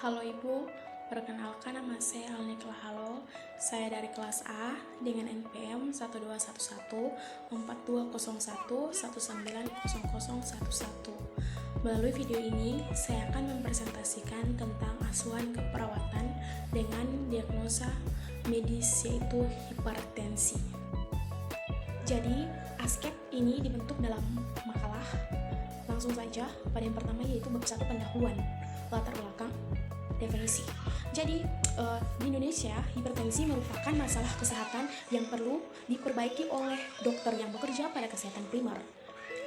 Halo Ibu, perkenalkan nama saya Alnikla Halo. Saya dari kelas A dengan NPM 12114201190011. Melalui video ini, saya akan mempresentasikan tentang asuhan keperawatan dengan diagnosa medis yaitu hipertensi. Jadi, ASCEP ini dibentuk dalam makalah. Langsung saja pada yang pertama yaitu bab 1 pendahuluan, latar belakang, definisi. Jadi di Indonesia hipertensi merupakan masalah kesehatan yang perlu diperbaiki oleh dokter yang bekerja pada kesehatan primer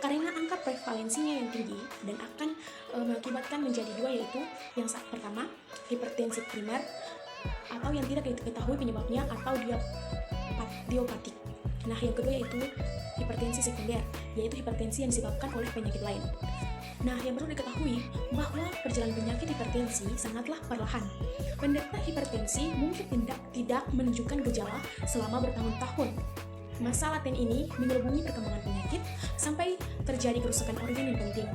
karena angka prevalensinya yang tinggi dan akan mengakibatkan menjadi dua, yaitu yang pertama hipertensi primer atau yang tidak diketahui penyebabnya atau idiopatik. Nah, yang kedua yaitu hipertensi sekunder, yaitu hipertensi yang disebabkan oleh penyakit lain. Nah, yang perlu diketahui bahwa perjalanan penyakit hipertensi sangatlah perlahan. Penderita hipertensi mungkin tidak menunjukkan gejala selama bertahun-tahun. Masa laten ini mengelubungi perkembangan penyakit sampai terjadi kerusakan organ yang penting.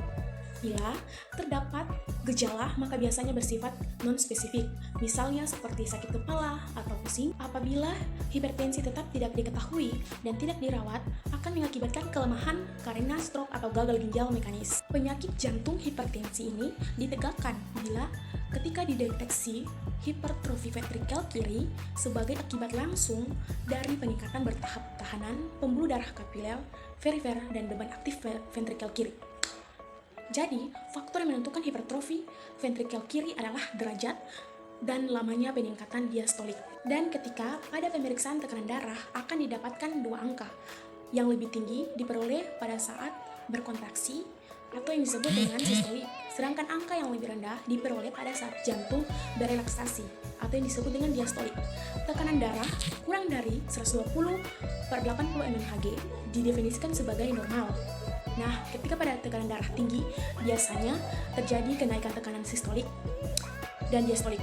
Bila terdapat gejala, maka biasanya bersifat non-spesifik, misalnya seperti sakit kepala atau pusing. Apabila hipertensi tetap tidak diketahui dan tidak dirawat, akan mengakibatkan kelemahan karena stroke atau gagal ginjal mekanis. Penyakit jantung hipertensi ini ditegakkan bila ketika dideteksi hipertrofi ventrikel kiri sebagai akibat langsung dari peningkatan bertahap tahanan pembuluh darah kapiler, perifer, dan beban aktif ventrikel kiri. Jadi, faktor yang menentukan hipertrofi ventrikel kiri adalah derajat dan lamanya peningkatan diastolik. Dan ketika pada pemeriksaan tekanan darah akan didapatkan dua angka. Yang lebih tinggi diperoleh pada saat berkontraksi atau yang disebut dengan sistolik, sedangkan angka yang lebih rendah diperoleh pada saat jantung berelaksasi atau yang disebut dengan diastolik. Tekanan darah kurang dari 120/80 mmHg didefinisikan sebagai normal. Nah, ketika pada tekanan darah tinggi, biasanya terjadi kenaikan tekanan sistolik dan diastolik.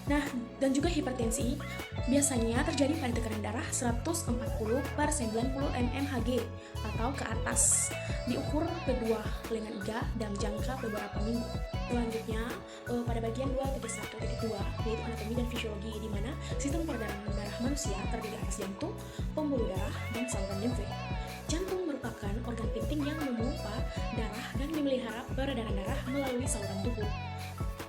Nah, dan juga hipertensi biasanya terjadi pada tekanan darah 140/90 mmHg atau ke atas, diukur kedua lengan iga dalam jangka beberapa minggu. Selanjutnya, pada bagian 2.1.2 yaitu anatomi dan fisiologi, di mana sistem peredaran darah manusia terdiri atas jantung, pembuluh darah, dan saluran limfe. Jantung merupakan organ penting yang memompa darah dan memelihara peredaran darah melalui saluran tubuh.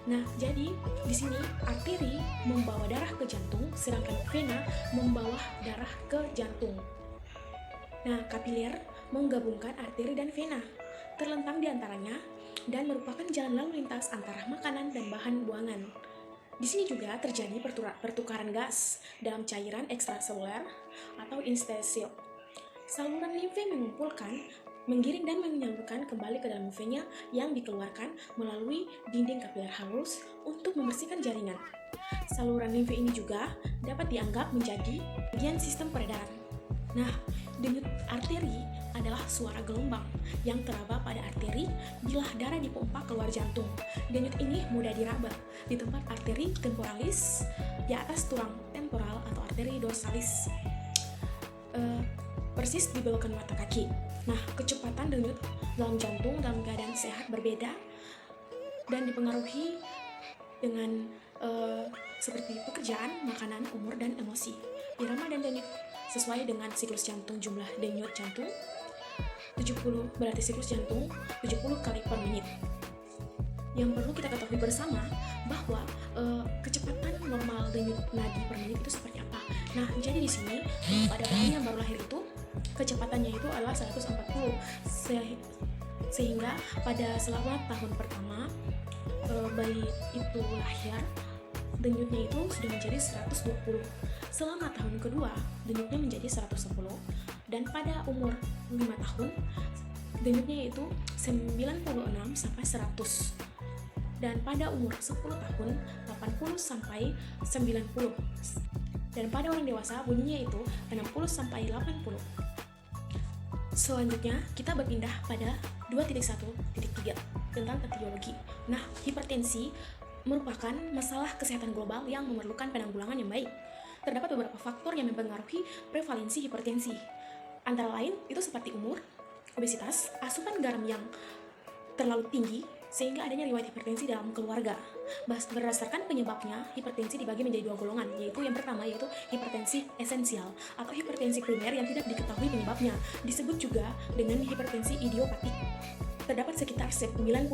Nah, jadi di sini arteri membawa darah ke jantung, sedangkan vena membawa darah ke jantung. Nah, kapiler menggabungkan arteri dan vena, terlentang di antaranya dan merupakan jalan lalu lintas antara makanan dan bahan buangan. Di sini juga terjadi pertukaran gas dalam cairan ekstraseluler atau interstisial. Saluran limfe mengumpulkan, menggiring dan menyalurkan kembali ke dalam limfenya yang dikeluarkan melalui dinding kapiler halus untuk membersihkan jaringan. Saluran limfe ini juga dapat dianggap menjadi bagian sistem peredaran. Nah, denyut arteri adalah suara gelombang yang teraba pada arteri bila darah dipompa keluar jantung. Denyut ini mudah diraba di tempat arteri temporalis di atas tulang temporal atau arteri dorsalis. Persis di belokan mata kaki. Nah, kecepatan denyut dalam jantung dalam keadaan sehat berbeda dan dipengaruhi dengan seperti pekerjaan, makanan, umur, dan emosi. Irama dan denyut sesuai dengan siklus jantung. Jumlah denyut jantung 70, berarti siklus jantung 70 kali per menit. Yang perlu kita ketahui bersama bahwa kecepatan normal denyut nadi per menit itu seperti apa. Nah, jadi di sini pada bayi yang baru lahir itu kecepatannya itu adalah 140, sehingga pada selama tahun pertama bayi itu lahir, denyutnya itu sudah menjadi 120. Selama tahun kedua, denyutnya menjadi 110, dan pada umur 5 tahun, denyutnya itu 96 sampai 100. Dan pada umur 10 tahun, 80 sampai 90. Dan pada orang dewasa, bunyinya itu 60 sampai 80. Selanjutnya, kita berpindah pada 2.1.3 tentang etiologi. Nah, hipertensi merupakan masalah kesehatan global yang memerlukan penanggulangan yang baik. Terdapat beberapa faktor yang mempengaruhi prevalensi hipertensi. Antara lain, itu seperti umur, obesitas, asupan garam yang terlalu tinggi, sehingga adanya riwayat hipertensi dalam keluarga. Berdasarkan penyebabnya, hipertensi dibagi menjadi 2 golongan, yaitu yang pertama yaitu hipertensi esensial atau hipertensi primer yang tidak diketahui penyebabnya, disebut juga dengan hipertensi idiopatik. Terdapat sekitar 95%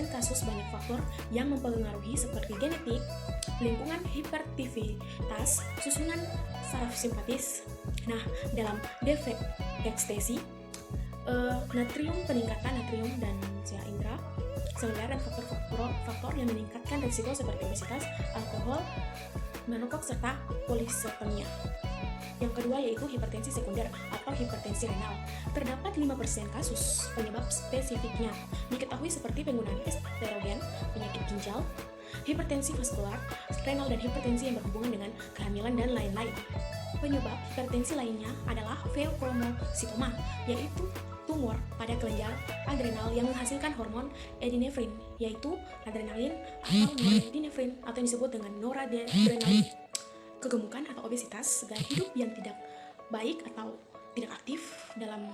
kasus banyak faktor yang mempengaruhi seperti genetik, lingkungan, hiperaktivitas, susunan saraf simpatis. Nah, dalam defek ekstasi, peningkatan natrium dan cahaya indera seluler dan faktor yang meningkatkan risiko seperti obesitas, alkohol, merokok, serta policythemia. Yang kedua yaitu hipertensi sekunder atau hipertensi renal. Terdapat 5% kasus penyebab spesifiknya diketahui seperti penggunaan esterogen, penyakit ginjal, hipertensi vaskular, renal, dan hipertensi yang berhubungan dengan kehamilan dan lain-lain. Penyebab hipertensi lainnya adalah pheochromocytoma, yaitu tumor pada kelenjar adrenal yang menghasilkan hormon epinefrin, yaitu adrenalin atau norepinefrin atau yang disebut dengan noradrenalin. Kegemukan atau obesitas, gaya hidup yang tidak baik atau tidak aktif dalam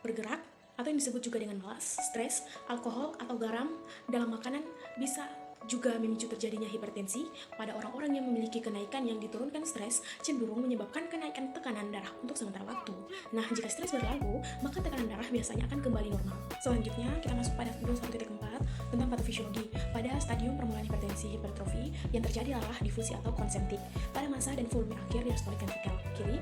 bergerak atau yang disebut juga dengan malas, stres, alkohol atau garam dalam makanan bisa juga memicu terjadinya hipertensi. Pada orang-orang yang memiliki kenaikan yang diturunkan stres cenderung menyebabkan kenaikan tekanan darah untuk sementara waktu. Nah, jika stres berlalu, maka tekanan darah biasanya akan kembali normal. Selanjutnya, kita masuk pada video 1.4 tentang patofisiologi. Pada stadium permulaan hipertensi hipertrofi yang terjadi adalah difusi atau konsentrik pada masa dan volume akhir diastolik ventrikel kiri.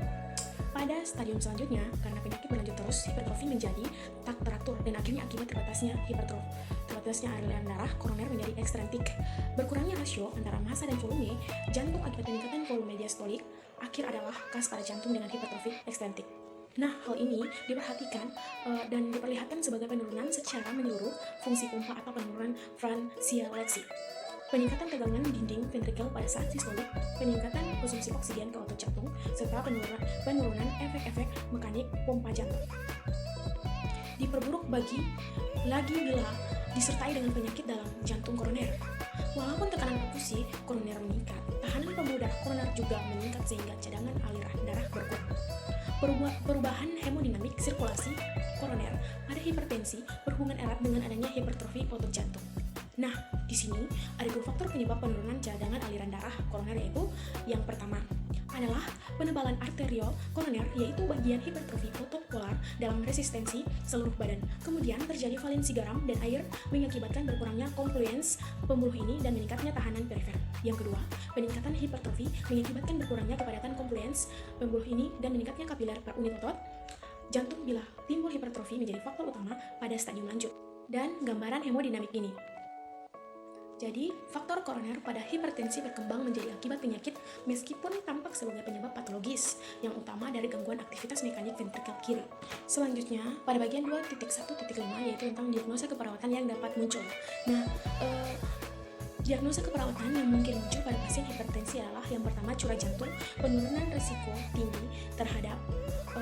Pada stadium selanjutnya, karena penyakit berlanjut terus, hipertrofi menjadi tak teratur dan akhirnya akibat terbatasnya aliran darah koroner menjadi ekstrintik. Berkurangnya rasio antara massa dan volume jantung akibat peningkatan volume diastolik akhir adalah khas pada jantung dengan hipertrofi ekstrintik. Nah, hal ini diperhatikan dan diperlihatkan sebagai penurunan secara menyeluruh fungsi pompa atau penurunan francialeksi. Peningkatan tegangan dinding ventrikel pada saat sistolik, peningkatan konsumsi oksigen ke otot jantung, serta penurunan efek-efek mekanik pompa jantung. Diperburuk lagi bila disertai dengan penyakit dalam jantung koroner. Walaupun tekanan perfusi koroner meningkat, tahanan pembuluh darah koroner juga meningkat sehingga cadangan aliran darah berkurang. Perubahan hemodinamik sirkulasi koroner pada hipertensi berhubungan erat dengan adanya hipertrofi otot jantung. Nah, di sini ada 2 faktor penyebab penurunan cadangan aliran darah koroner, yaitu yang pertama adalah penebalan arteriol koroner, yaitu bagian hipertrofi otot polar dalam resistensi seluruh badan. Kemudian terjadi valensi garam dan air mengakibatkan berkurangnya confluence pembuluh ini dan meningkatnya tahanan perifer. Yang kedua, peningkatan hipertrofi mengakibatkan berkurangnya kepadatan confluence pembuluh ini dan meningkatnya kapiler per unit otot jantung bila timbul hipertrofi menjadi faktor utama pada stadium lanjut. Dan gambaran hemodinamik ini. Jadi, faktor koroner pada hipertensi berkembang menjadi akibat penyakit meskipun tampak sebagai penyebab patologis yang utama dari gangguan aktivitas mekanik ventrikel kiri. Selanjutnya, pada bagian 2.1.5 yaitu tentang diagnosa keperawatan yang dapat muncul. Nah, diagnosa keperawatan yang mungkin muncul pada pasien hipertensi adalah yang pertama curah jantung, penurunan risiko tinggi terhadap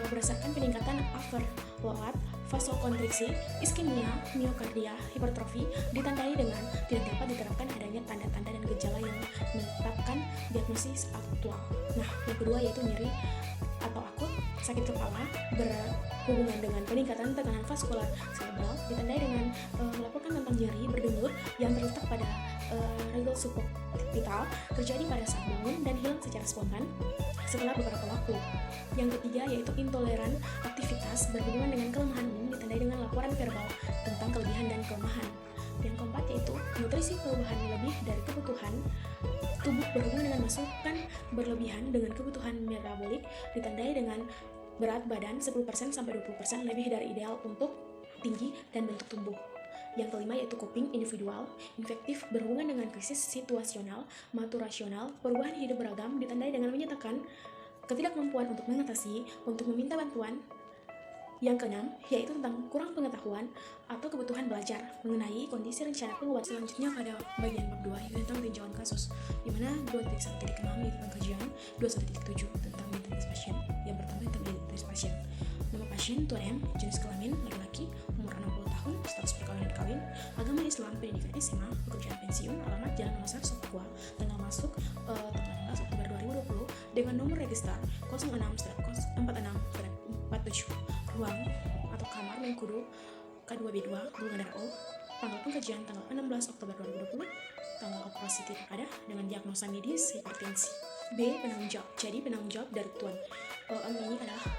berdasarkan peningkatan overload, vasokonstriksi, iskemia, miokardia, hipertrofi, ditandai dengan tidak dapat diterapkan adanya tanda-tanda dan gejala yang menetapkan diagnosis aktual. Nah, yang kedua yaitu nyeri atau akut, sakit kepala berhubungan dengan peningkatan tekanan vaskular cerebral, ditandai dengan melaporkan tentang nyeri berdengur yang terletak pada regel subokcipital, terjadi pada saat bangun dan hilang secara spontan setelah beberapa waktu. Yang ketiga yaitu intoleran aktivitas berhubungan dengan kelemahan umum, ditandai dengan laporan verbal tentang kelebihan dan kelemahan. Yang keempat yaitu nutrisi perubahan lebih dari kebutuhan tubuh berhubungan dengan masukan berlebihan dengan kebutuhan metabolik, ditandai dengan berat badan 10% sampai 20% lebih dari ideal untuk tinggi dan bentuk tubuh. Yang kelima yaitu coping individual, infektif berhubungan dengan krisis situasional, maturasional, perubahan hidup beragam, ditandai dengan menyatakan ketidakmampuan untuk mengatasi, untuk meminta bantuan. Yang keenam yaitu tentang kurang pengetahuan atau kebutuhan belajar mengenai kondisi rencana pengobatan. Selanjutnya pada bagian bab 2 yaitu tentang tinjauan kasus, di mana 2.1.6 yaitu tentang kajian, 21.7 tentang identitas pasien. Yang pertama tentang identitas pasien. Nama pasien Tuan M, jenis kelamin laki-laki, umur 60 tahun, status perkawinan kawin, agama Islam, pendidikan SMA, pekerjaan pensiun, alamat Jalan Masar, Sokwa, tanggal masuk tanggal 16 Oktober 2020 dengan nomor register 06-46-47, ruang atau kamar Mengkudu K2B2, golongan darah O, tanggal pengkajian tanggal 16 Oktober 2020, tanggal operasi tidak ada dengan diagnosa medis hipertensi. B. Penanggung jawab. Jadi penanggung jawab dari Tuan ini adalah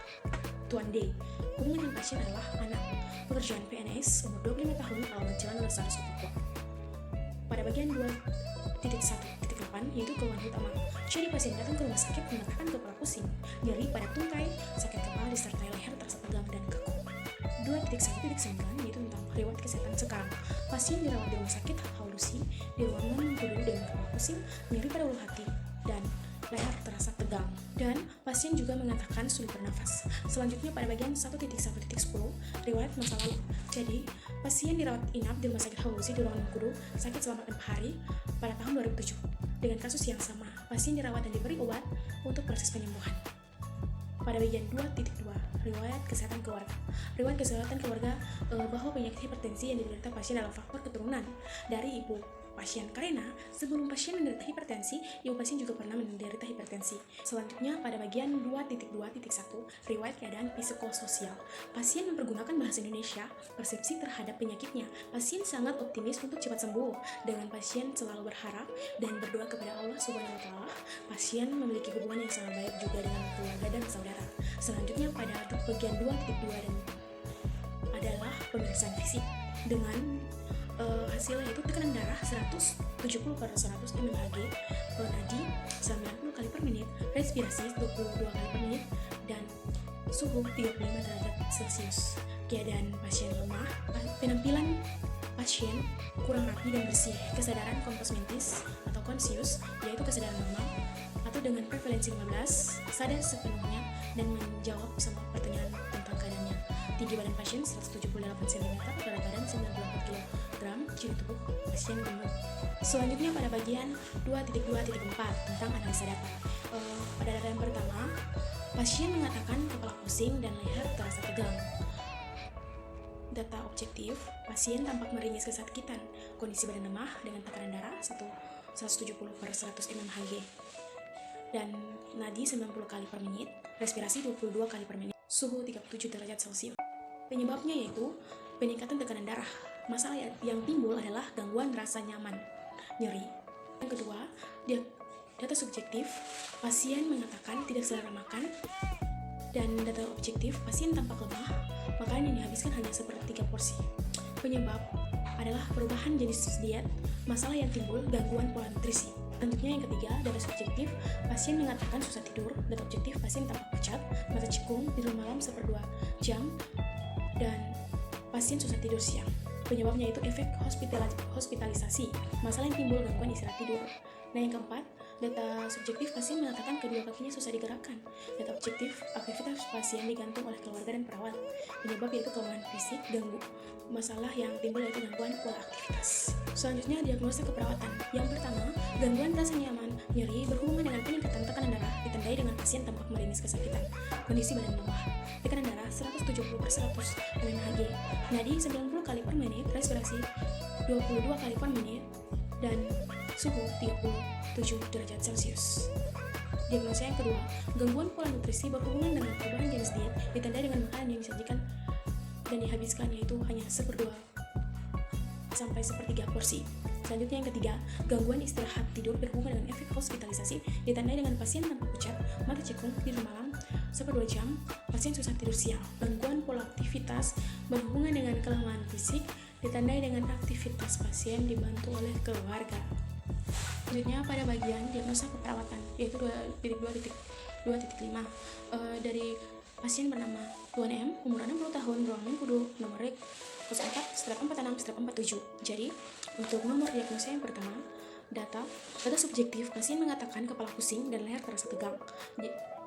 Tuan D. Hubungan dengan pasien adalah anak. Pekerjaan PNS umur 25 tahun, alamat Jalan Lestari Sutopo. Pada bagian 2.1.8 yaitu keluhan utama. Jadi pasien datang ke rumah sakit mengatakan kepala pusing, nyeri pada tungkai, sakit kepala disertai leher terasa tegang dan kaku. 2.1.9 yaitu tentang riwayat kesehatan sekarang. Pasien dirawat di rumah sakit halusi di ruangan mengkudu dengan kepala pusing, nyeri pada ulu hati, dan leher terasa tegang. Dan pasien juga mengatakan sulit bernafas. Selanjutnya pada bagian 1.1.10 riwayat masa lalu. Jadi pasien dirawat inap di rumah sakit halusi di ruangan mengkudu, sakit selama 6 hari pada tahun 2007. Dengan kasus yang sama, pasien dirawat dan diberi obat untuk proses penyembuhan. Pada bagian 2.2 riwayat kesehatan keluarga. Riwayat kesehatan keluarga bahwa penyakit hipertensi yang diderita pasien adalah faktor keturunan dari ibu pasien, karena sebelum pasien menderita hipertensi, ibu pasien juga pernah menderita hipertensi. Selanjutnya pada bagian 2.2.1 riwayat keadaan psikososial. Pasien mempergunakan bahasa Indonesia, persepsi terhadap penyakitnya. Pasien sangat optimis untuk cepat sembuh. Dengan pasien selalu berharap dan berdoa kepada Allah Subhanahu wa taala. Pasien memiliki hubungan yang sangat baik juga dengan keluarga dan saudara. Selanjutnya pada bagian 2.2 dan adalah pemeriksaan fisik dengan hasilnya itu tekanan darah 170/100 mmHg, nadi 90 kali per menit, respirasi 22 kali per menit, dan suhu 35 derajat Celcius. Keadaan pasien lemah, penampilan pasien kurang rapi dan bersih, kesadaran kompos mentis atau konsius, yaitu kesadaran normal atau dengan prevalensi 15, sadar sepenuhnya dan menjawab semua pertanyaan tentang keadaannya. Tinggi badan pasien 178 cm, berat badan 94 kg, ciri tubuh pasien gemuk. Selanjutnya pada bagian 2.2.4 tentang analisa data. Pada data yang pertama, pasien mengatakan kepala pusing dan leher terasa tegang. Data objektif, pasien tampak meringis kesakitan, kondisi badan lemah dengan tekanan darah 170/100 mmHg, dan nadi 90 kali per menit, respirasi 22 kali per menit, suhu 37 derajat Celcius. Penyebabnya yaitu peningkatan tekanan darah. Masalah yang timbul adalah gangguan rasa nyaman, nyeri. Yang kedua, data subjektif, pasien mengatakan tidak selera makan, dan data objektif, pasien tampak lemah, makanan yang dihabiskan hanya sepertiga porsi. Penyebab adalah perubahan jenis diet, masalah yang timbul, gangguan pola nutrisi. Selanjutnya yang ketiga, data subjektif, pasien mengatakan susah tidur, data objektif, pasien tampak pucat, mata cekung, tidur malam 1/2 jam, dan pasien susah tidur siang. Penyebabnya itu efek hospitalisasi, masalah yang timbul gangguan istirahat tidur. Nah yang keempat, data subjektif, pasien mengatakan kedua kakinya susah digerakkan. Data objektif, aktivitas pasien digantung oleh keluarga dan perawat. Penyebab yaitu kelemahan fisik, masalah yang timbul yaitu gangguan pola aktivitas. Selanjutnya diagnosa keperawatan. Yang pertama, gangguan rasa nyaman, nyeri berhubungan dengan peningkatan tekanan darah ditandai dengan pasien tampak meringis kesakitan, kondisi badan lemah, tekanan darah 170/100 mmHg, nadi 90 kali per menit, respirasi 22 kali per menit, dan suhu 37 derajat Celcius. Diagnosa yang kedua, gangguan pola nutrisi berhubungan dengan perubahan jenis diet ditandai dengan makanan yang disajikan dan dihabiskan yaitu hanya 1/2 sampai 1/3 porsi. Selanjutnya yang ketiga, gangguan istirahat tidur berhubungan dengan efek hospitalisasi ditandai dengan pasien tampak pucat, mata cekung, tidur malam 1/2 jam, pasien susah tidur siang. Gangguan pola aktivitas berhubungan dengan kelemahan fisik ditandai dengan aktivitas pasien dibantu oleh keluarga. Selanjutnya pada bagian diagnosa keperawatan yaitu 2.2.5 dari pasien bernama Tuan M, umur 60 tahun, ruangan mengkudu, nomor rek 04-846-847. Jadi untuk nomor diagnosa yang pertama, data subjektif, pasien mengatakan kepala pusing dan leher terasa tegang.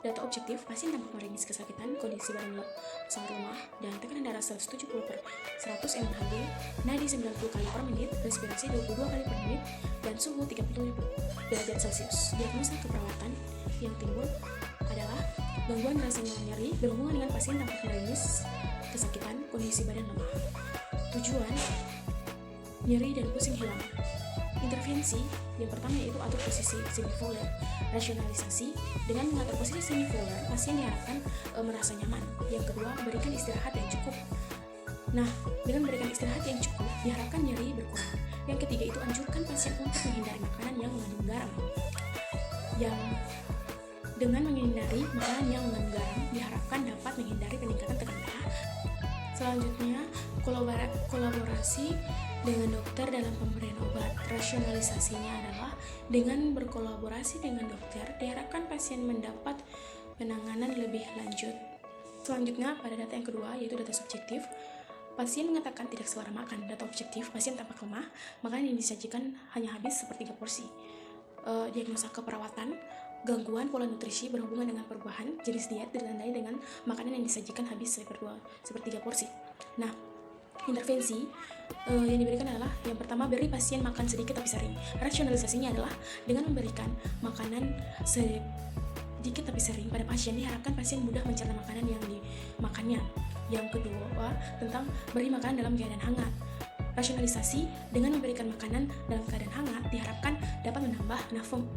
Data objektif, pasien tampak meringis kesakitan, kondisi badan sangat lemah, dan tekanan darah 170/100 mmHg, nadi 90 kali per menit, respirasi 22 kali per menit, dan suhu 37 derajat Celcius. Diagnosa keperawatan yang timbul adalah gangguan rasa nyeri berhubungan dengan pasien tampak meringis kesakitan, kondisi badan lemah. Tujuan, nyeri dan pusing hilang. Intervensi yang pertama yaitu atur posisi semivolar. Rasionalisasi, dengan mengatur posisi semivolar, pasien diharapkan merasa nyaman. Yang kedua, berikan istirahat yang cukup. Nah, dengan memberikan istirahat yang cukup, diharapkan nyeri berkurang. Yang ketiga itu anjurkan pasien untuk menghindari makanan yang mengandung garam. Yang dengan menghindari makanan yang mengandung garam, diharapkan dapat menghindari peningkatan tekanan darah. Selanjutnya, kolaborasi dengan dokter dalam pemberian obat. Rasionalisasinya adalah dengan berkolaborasi dengan dokter, diharapkan pasien mendapat penanganan lebih lanjut. Selanjutnya, pada data yang kedua, yaitu data subjektif. Pasien mengatakan tidak selera makan. Data objektif, pasien tampak lemah, makanan yang disajikan hanya habis sepertiga porsi. Diagnosa keperawatan, gangguan pola nutrisi berhubungan dengan perubahan jenis diet ditandai dengan makanan yang disajikan habis sepertiga porsi. Nah, intervensi yang diberikan adalah yang pertama, beri pasien makan sedikit tapi sering. Rasionalisasinya adalah dengan memberikan makanan sedikit tapi sering pada pasien, diharapkan pasien mudah mencerna makanan yang dimakannya. Yang kedua, tentang beri makanan dalam keadaan hangat. Rasionalisasi dengan memberikan makanan dalam keadaan hangat diharapkan dapat menambah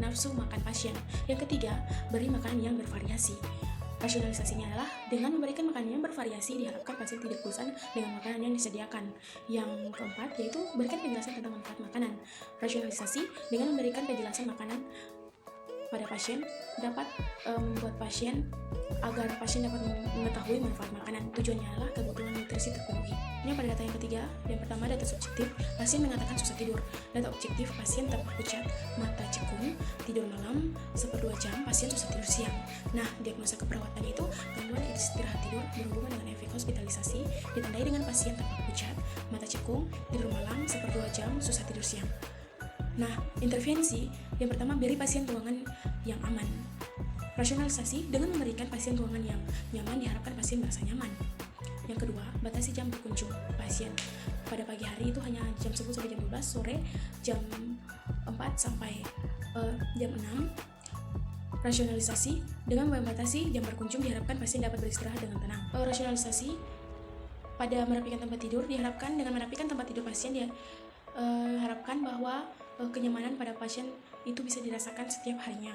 nafsu makan pasien. Yang ketiga, beri makanan yang bervariasi. Rasionalisasinya adalah dengan memberikan makanan yang bervariasi diharapkan pasien tidak bosan dengan makanan yang disediakan. Yang keempat, yaitu berikan penjelasan tentang manfaat makanan. Rasionalisasi dengan memberikan penjelasan makanan pada pasien dapat membuat pasien agar pasien dapat mengetahui manfaat makanan. Tujuannya adalah kebutuhan nutrisi terpenuhi. Ini pada data yang ketiga, yang pertama data subjektif, pasien mengatakan susah tidur. Data objektif, pasien tampak pucat, mata cekung, tidur malam 1/2 jam, pasien susah tidur siang. Nah, diagnosa keperawatan itu gangguan istirahat tidur berhubungan dengan efek hospitalisasi, ditandai dengan pasien tampak pucat, mata cekung, tidur malam 1/2 jam, susah tidur siang. Nah, intervensi yang pertama, beri pasien ruangan yang aman. Rasionalisasi dengan memberikan pasien ruangan yang nyaman, diharapkan pasien merasa nyaman. Yang kedua, batasi jam berkunjung pasien. Pada pagi hari itu hanya jam 10 sampai jam 12, sore jam 4 sampai jam 6. Rasionalisasi dengan membatasi jam berkunjung, diharapkan pasien dapat beristirahat dengan tenang. Rasionalisasi pada merapikan tempat tidur, diharapkan dengan merapikan tempat tidur pasien harapkan bahwa kenyamanan pada pasien itu bisa dirasakan setiap harinya.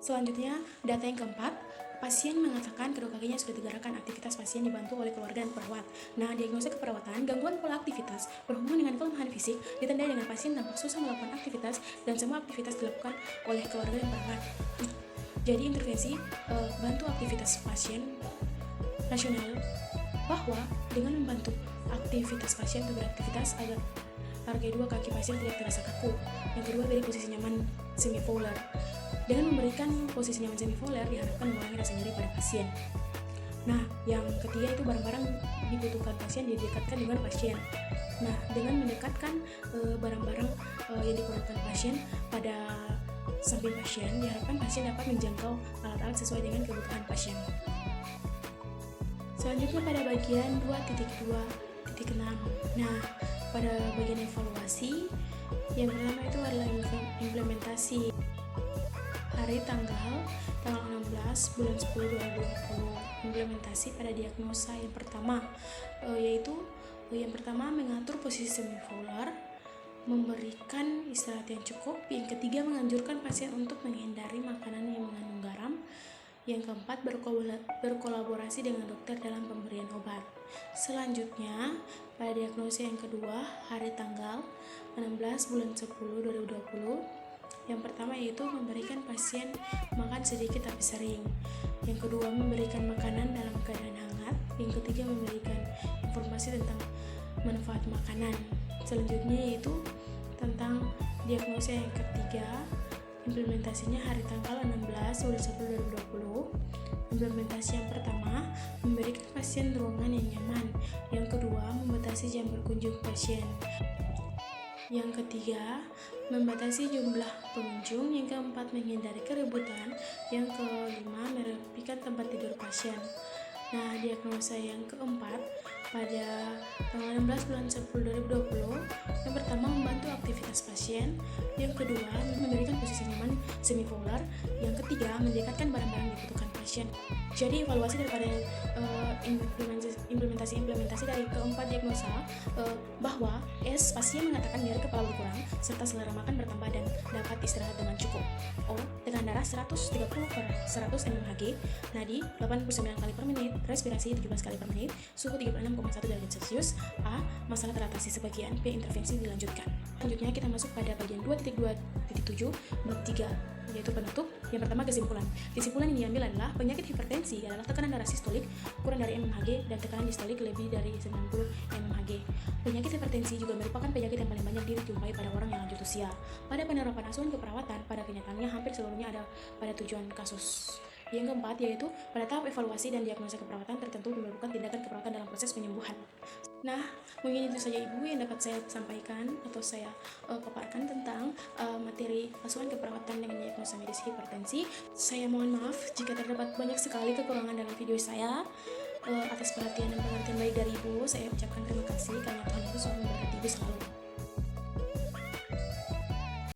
Selanjutnya, data yang keempat, pasien mengatakan kedua kakinya sudah digerakkan. Aktivitas pasien dibantu oleh keluarga dan perawat. Nah, diagnosa keperawatan, gangguan pola aktivitas berhubungan dengan kelemahan fisik, ditandai dengan pasien tampak susah melakukan aktivitas dan semua aktivitas dilakukan oleh keluarga dan perawat. Jadi intervensi bantu aktivitas pasien. Rasional bahwa dengan membantu aktivitas pasien untuk beraktivitas agar kedua kaki pasien tidak terasa kaku. Yang kedua, beri posisi nyaman semipolar. Dengan memberikan posisi nyaman semipolar diharapkan mengurangi rasa nyeri pada pasien. Nah, yang ketiga itu barang-barang dibutuhkan pasien didekatkan dengan pasien. Nah, dengan mendekatkan barang-barang yang diperlukan pasien pada samping pasien, diharapkan pasien dapat menjangkau alat-alat sesuai dengan kebutuhan pasien. Selanjutnya pada bagian 2.2.6. Nah, pada bagian evaluasi, yang pertama itu adalah implementasi. Hari tanggal 16 bulan 10 2020. Implementasi pada diagnosa yang pertama, yaitu yang pertama mengatur posisi semipolar, memberikan istirahat yang cukup. Yang ketiga, menganjurkan pasien untuk menghindari makanan yang mengandung garam. Yang keempat, berkolaborasi dengan dokter dalam pemberian obat. Selanjutnya, pada diagnosa yang kedua, hari tanggal 16 bulan 10 2020. Yang pertama yaitu memberikan pasien makan sedikit tapi sering. Yang kedua, memberikan makanan dalam keadaan hangat. Yang ketiga, memberikan informasi tentang manfaat makanan. Selanjutnya yaitu tentang diagnosa yang ketiga, implementasinya hari tanggal 16 bulan 10 2020. Implementasi yang pertama, memberikan pasien ruangan yang nyaman. Yang kedua, membatasi jam berkunjung pasien. Yang ketiga, membatasi jumlah pengunjung. Yang keempat, menghindari keributan. Yang kelima, merapikan tempat tidur pasien. Nah, diagnosa yang keempat pada tanggal 16 bulan 10 2020, yang pertama membantu aktivitas pasien. Yang kedua, memberikan posisi nyaman semipolar. Yang ketiga, mendekatkan barang-barang yang dibutuhkan pasien. Jadi evaluasi daripada implementasi dari keempat diagnosa bahwa pasien mengatakan nyeri kepala berkurang serta selera makan bertambah dan dapat istirahat dengan cukup. Tekanan darah 130/100 mmHg, nadi 89 kali per menit, respirasi 17 kali per menit, suhu 36,5 39,1 derajat Celcius. A. Masalah teratasi sebagian. B. Intervensi dilanjutkan. Selanjutnya kita masuk pada bagian 2.2.7 bab 3, yaitu penutup. Yang pertama, kesimpulan. Kesimpulan yang diambil adalah penyakit hipertensi adalah tekanan darah sistolik kurang dari mmHg dan tekanan distolik lebih dari 90 mmHg. Penyakit hipertensi juga merupakan penyakit yang paling banyak dijumpai pada orang yang lanjut usia. Pada penerapan asuhan keperawatan, pada kenyataannya hampir seluruhnya ada pada tujuan kasus. Yang keempat, yaitu pada tahap evaluasi dan diagnosa keperawatan tertentu diperlukan tindakan keperawatan dalam proses penyembuhan. Nah, mungkin itu saja Ibu yang dapat saya sampaikan atau saya paparkan tentang materi asuhan keperawatan dengan diagnosa medis hipertensi. Saya mohon maaf jika terdapat banyak sekali kekurangan dalam video saya. Atas perhatian dan pengertian baik dari Ibu, saya ucapkan terima kasih karena Tuhan Yesus selalu memberkati Ibu selalu.